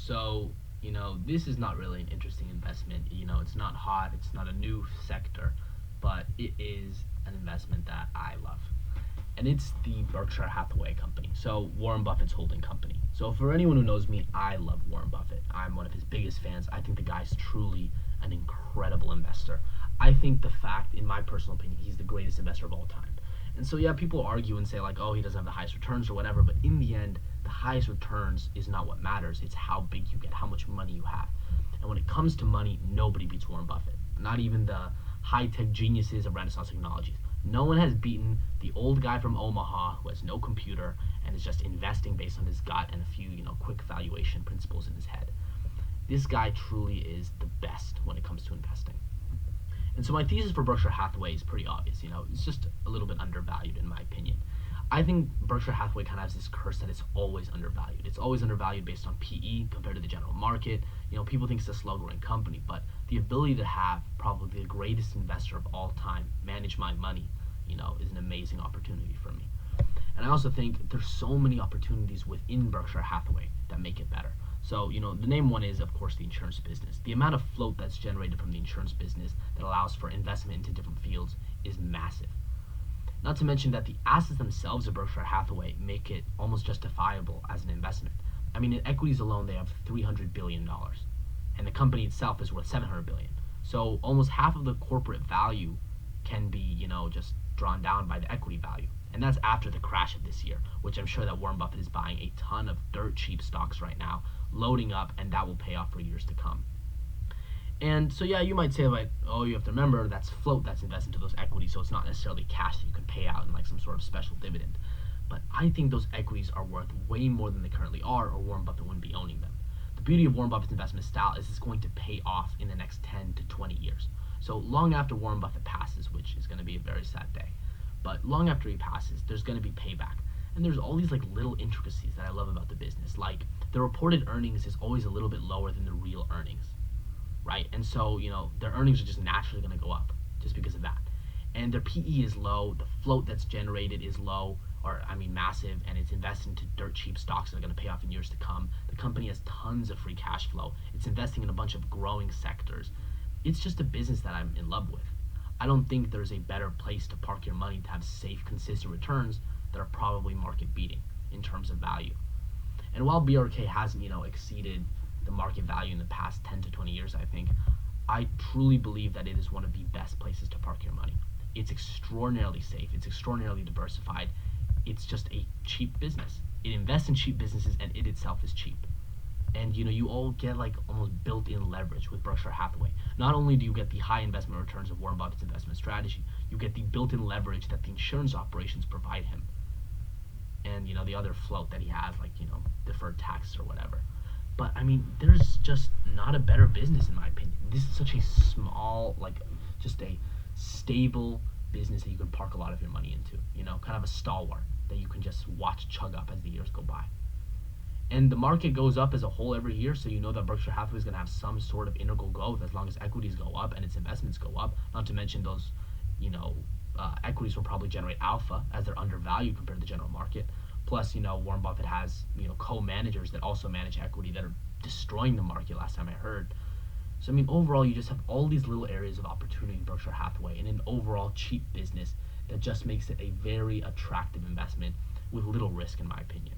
So, this is not really an interesting investment. It's not hot, it's not a new sector, but it is an investment that I love. And it's the Berkshire Hathaway company. So, Warren Buffett's holding company. So, for anyone who knows me, I love Warren Buffett. I'm one of his biggest fans. I think the guy's truly an incredible investor. I think the fact, in my personal opinion, he's the greatest investor of all time. And so, yeah, people argue and say, like, oh, he doesn't have the highest returns or whatever, but in the end, the highest returns is not what matters. It's how big you get, how much money you have. And when it comes to money, nobody beats Warren Buffett. Not even the high-tech geniuses of Renaissance technologies. No one has beaten the old guy from Omaha who has no computer and is just investing based on his gut and a few, quick valuation principles in his head. This guy truly is the best when it comes to investing. And so my thesis for Berkshire Hathaway is pretty obvious. It's just a little bit undervalued in my opinion. I think Berkshire Hathaway kind of has this curse that it's always undervalued. It's always undervalued based on PE compared to the general market. People think it's a slow-growing company, but the ability to have probably the greatest investor of all time manage my money, is an amazing opportunity for me. And I also think there's so many opportunities within Berkshire Hathaway that make it better. So, the name one is, of course, the insurance business. The amount of float that's generated from the insurance business that allows for investment into different fields is massive. Not to mention that the assets themselves of Berkshire Hathaway make it almost justifiable as an investment. I mean, in equities alone, they have $300 billion, and the company itself is worth $700 billion. So almost half of the corporate value can be, just drawn down by the equity value. And that's after the crash of this year, which I'm sure that Warren Buffett is buying a ton of dirt cheap stocks right now, loading up, and that will pay off for years to come. And so, yeah, you might say, like, oh, you have to remember that's float that's invested into those equities, so it's not necessarily cash that you can pay out in like some sort of special dividend. But I think those equities are worth way more than they currently are, or Warren Buffett wouldn't be owning them. The beauty of Warren Buffett's investment style is it's going to pay off in the next 10 to 20 years. So long after Warren Buffett passes, which is going to be a very sad day, but long after he passes, there's going to be payback. And there's all these like little intricacies that I love about the business. Like the reported earnings is always a little bit lower than the real earnings, right? And so, their earnings are just naturally going to go up just because of that. And their PE is low, the float that's generated is low, massive, and it's invested into dirt cheap stocks that are going to pay off in years to come. The company has tons of free cash flow. It's investing in a bunch of growing sectors. It's just a business that I'm in love with. I don't think there's a better place to park your money to have safe, consistent returns that are probably market beating in terms of value. And while BRK hasn't, exceeded the market value in the past 10 to 20 years, I truly believe that it is one of the best places to park your money. It's extraordinarily safe. It's extraordinarily diversified. It's just a cheap business. It invests in cheap businesses, and it itself is cheap. And you all get like almost built-in leverage with Berkshire Hathaway. Not only do you get the high investment returns of Warren Buffett's investment strategy, you get the built-in leverage that the insurance operations provide him, and the other float that he has, like deferred tax or whatever. But there's just not a better business in my opinion. This is such a small, just a stable business that you can park a lot of your money into. Kind of a stalwart that you can just watch chug up as the years go by. And the market goes up as a whole every year, so that Berkshire Hathaway is going to have some sort of integral growth as long as equities go up and its investments go up. Not to mention those, equities will probably generate alpha as they're undervalued compared to the general market. Plus, Warren Buffett has, co-managers that also manage equity that are destroying the market last time I heard. So, overall, you just have all these little areas of opportunity in Berkshire Hathaway and an overall cheap business that just makes it a very attractive investment with little risk, in my opinion.